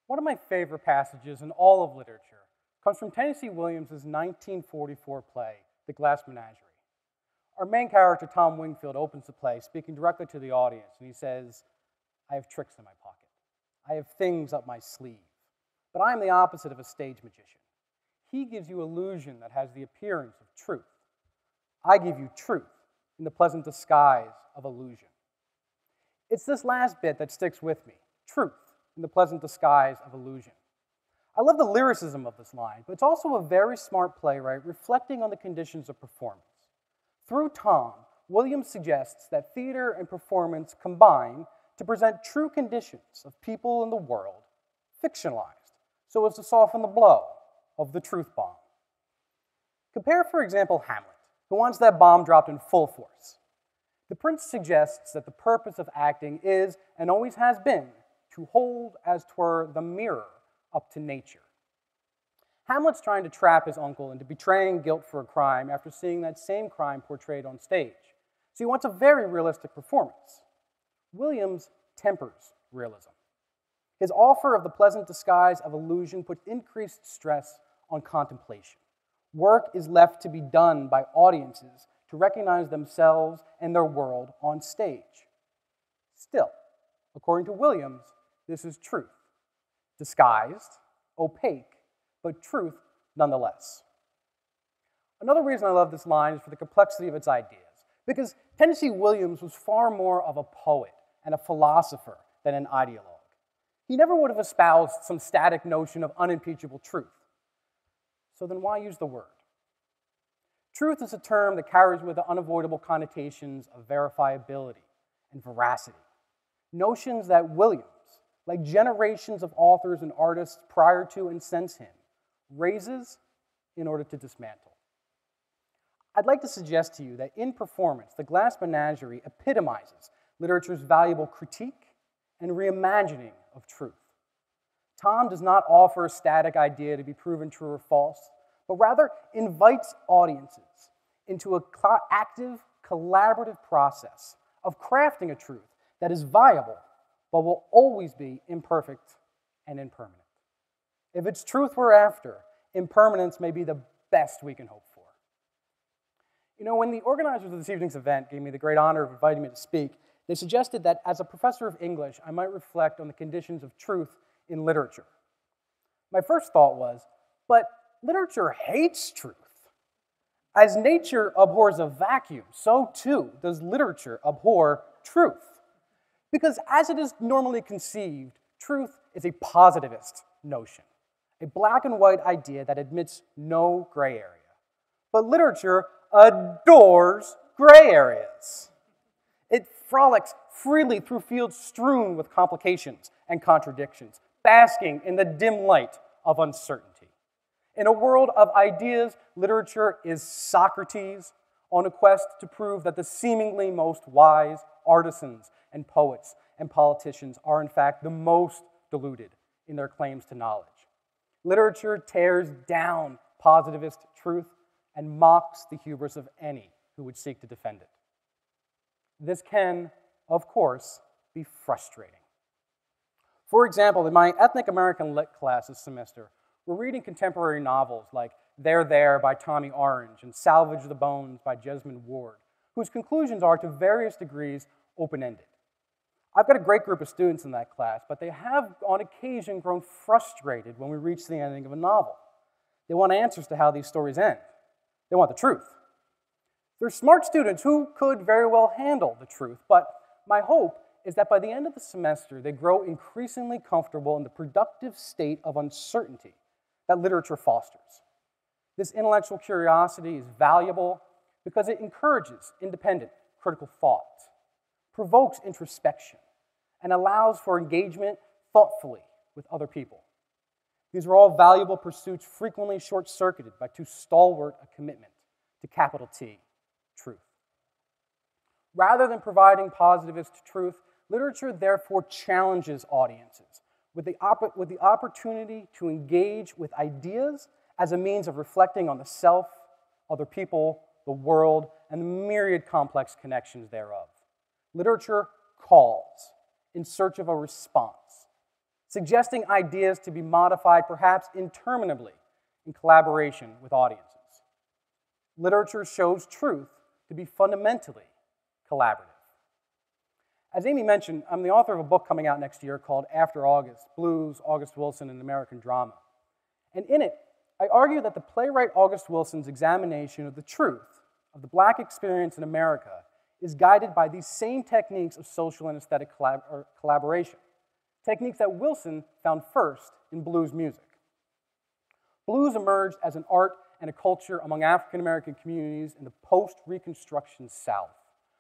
One of my favorite passages in all of literature comes from Tennessee Williams' 1944 play, The Glass Menagerie. Our main character, Tom Wingfield, opens the play speaking directly to the audience, and he says, "I have tricks in my pocket. I have things up my sleeve. But I am the opposite of a stage magician. He gives you illusion that has the appearance of truth. I give you truth in the pleasant disguise of illusion." It's this last bit that sticks with me, truth in the pleasant disguise of illusion. I love the lyricism of this line, but it's also a very smart playwright reflecting on the conditions of performance. Through Tom, Williams suggests that theater and performance combine to present true conditions of people in the world, fictionalized, so as to soften the blow of the truth bomb. Compare, for example, Hamlet, who wants that bomb dropped in full force. The prince suggests that the purpose of acting is, and always has been, to hold as 'twere the mirror up to nature. Hamlet's trying to trap his uncle into betraying guilt for a crime after seeing that same crime portrayed on stage. So he wants a very realistic performance. Williams tempers realism. His offer of the pleasant disguise of illusion puts increased stress on contemplation. Work is left to be done by audiences to recognize themselves and their world on stage. Still, according to Williams, this is truth. Disguised, opaque, but truth nonetheless. Another reason I love this line is for the complexity of its ideas, because Tennessee Williams was far more of a poet and a philosopher than an ideologue. He never would have espoused some static notion of unimpeachable truth. So then why use the word? Truth is a term that carries with it unavoidable connotations of verifiability and veracity, notions that Williams, like generations of authors and artists prior to and since him, raises in order to dismantle. I'd like to suggest to you that in performance, The Glass Menagerie epitomizes literature's valuable critique and reimagining of truth. Tom does not offer a static idea to be proven true or false, but rather invites audiences into an active, collaborative process of crafting a truth that is viable, but will always be imperfect and impermanent. If it's truth we're after, impermanence may be the best we can hope for. You know, when the organizers of this evening's event gave me the great honor of inviting me to speak, they suggested that as a professor of English, I might reflect on the conditions of truth in literature. My first thought was, but literature hates truth. As nature abhors a vacuum, so too does literature abhor truth. Because as it is normally conceived, truth is a positivist notion, a black and white idea that admits no gray area. But literature adores gray areas. It frolics freely through fields strewn with complications and contradictions, basking in the dim light of uncertainty. In a world of ideas, literature is Socrates on a quest to prove that the seemingly most wise artisans and poets and politicians are in fact the most deluded in their claims to knowledge. Literature tears down positivist truth and mocks the hubris of any who would seek to defend it. This can, of course, be frustrating. For example, in my Ethnic American Lit class this semester, we're reading contemporary novels like They're There by Tommy Orange and Salvage the Bones by Jesmond Ward, whose conclusions are, to various degrees, open-ended. I've got a great group of students in that class, but they have, on occasion, grown frustrated when we reach the ending of a novel. They want answers to how these stories end. They want the truth. They're smart students who could very well handle the truth, but my hope is that by the end of the semester, they grow increasingly comfortable in the productive state of uncertainty that literature fosters. This intellectual curiosity is valuable because it encourages independent, critical thought, provokes introspection, and allows for engagement thoughtfully with other people. These are all valuable pursuits frequently short-circuited by too stalwart a commitment to capital T, truth. Rather than providing positivist truth, literature therefore challenges audiences with the opportunity to engage with ideas as a means of reflecting on the self, other people, the world, and the myriad complex connections thereof. Literature calls in search of a response. suggesting ideas to be modified perhaps interminably in collaboration with audiences. Literature shows truth to be fundamentally collaborative. As Amy mentioned, I'm the author of a book coming out next year called After August, Blues, August Wilson, and American Drama. And in it, I argue that the playwright August Wilson's examination of the truth of the Black experience in America is guided by these same techniques of social and aesthetic collaboration, techniques that Wilson found first in blues music. Blues emerged as an art and a culture among African American communities in the post-Reconstruction South,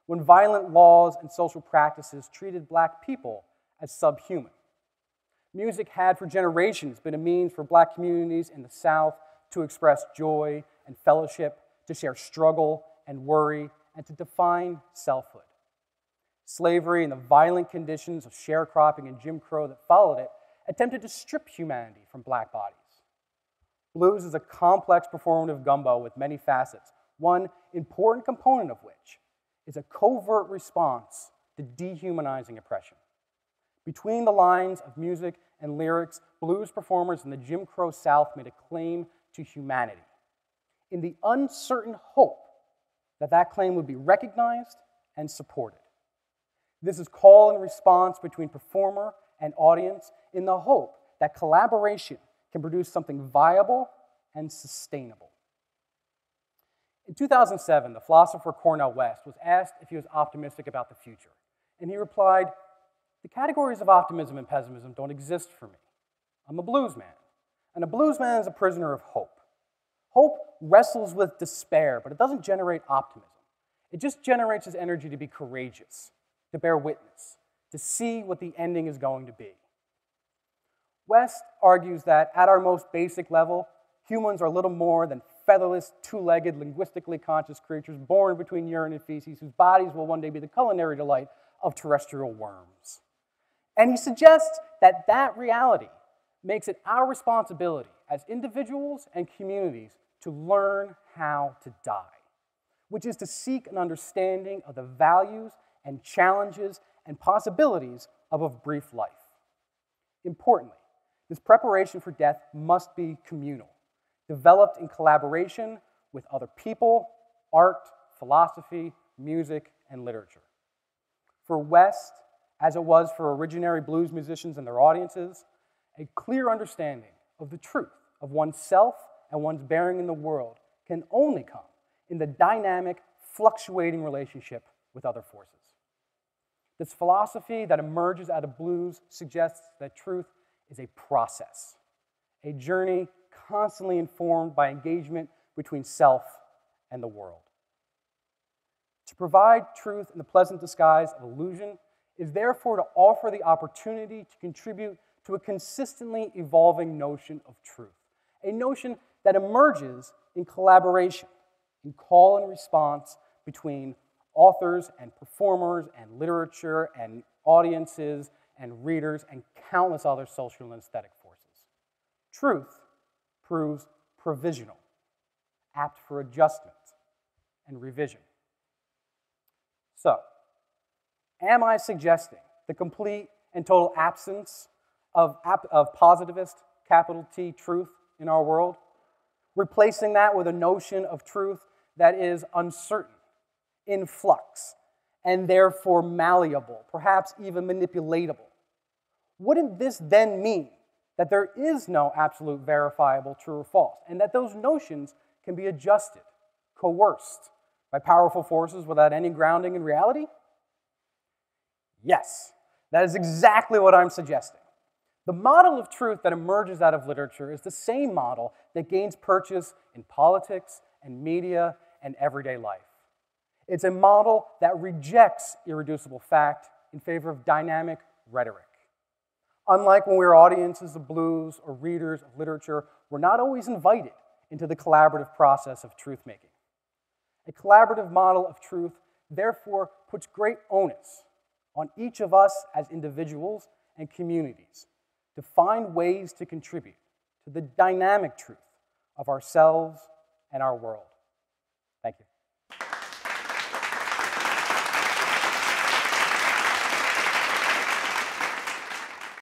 when violent laws and social practices treated Black people as subhuman. Music had for generations been a means for Black communities in the South to express joy and fellowship, to share struggle and worry, and to define selfhood. Slavery and the violent conditions of sharecropping and Jim Crow that followed it attempted to strip humanity from Black bodies. Blues is a complex performative gumbo with many facets, one important component of which is a covert response to dehumanizing oppression. Between the lines of music and lyrics, blues performers in the Jim Crow South made a claim to humanity, in the uncertain hope that that claim would be recognized and supported. This is call and response between performer and audience in the hope that collaboration can produce something viable and sustainable. In 2007, the philosopher Cornel West was asked if he was optimistic about the future, and he replied, "The categories of optimism and pessimism don't exist for me. I'm a blues man, and a blues man is a prisoner of hope. Hope wrestles with despair, but it doesn't generate optimism. It just generates his energy to be courageous, to bear witness, to see what the ending is going to be." West argues that at our most basic level, humans are little more than featherless, two-legged, linguistically conscious creatures born between urine and feces whose bodies will one day be the culinary delight of terrestrial worms. And he suggests that that reality makes it our responsibility as individuals and communities to learn how to die, which is to seek an understanding of the values and challenges and possibilities of a brief life. Importantly, this preparation for death must be communal, developed in collaboration with other people, art, philosophy, music, and literature. For West, as it was for originary blues musicians and their audiences, a clear understanding of the truth of oneself and one's bearing in the world can only come in the dynamic, fluctuating relationship with other forces. This philosophy that emerges out of blues suggests that truth is a process, a journey constantly informed by engagement between self and the world. To provide truth in the pleasant disguise of illusion is therefore to offer the opportunity to contribute to a consistently evolving notion of truth, a notion that emerges in collaboration, in call and response between authors and performers and literature and audiences and readers and countless other social and aesthetic forces. Truth proves provisional, apt for adjustment and revision. So, am I suggesting the complete and total absence of positivist, capital T, truth in our world? Replacing that with a notion of truth that is uncertain, in flux, and therefore malleable, perhaps even manipulatable. Wouldn't this then mean that there is no absolute verifiable true or false, and that those notions can be adjusted, coerced by powerful forces without any grounding in reality? Yes, that is exactly what I'm suggesting. The model of truth that emerges out of literature is the same model that gains purchase in politics and media and everyday life. It's a model that rejects irreducible fact in favor of dynamic rhetoric. Unlike when we are audiences of blues or readers of literature, we're not always invited into the collaborative process of truth-making. A collaborative model of truth, therefore, puts great onus on each of us as individuals and communities to find ways to contribute to the dynamic truth of ourselves and our world. Thank you.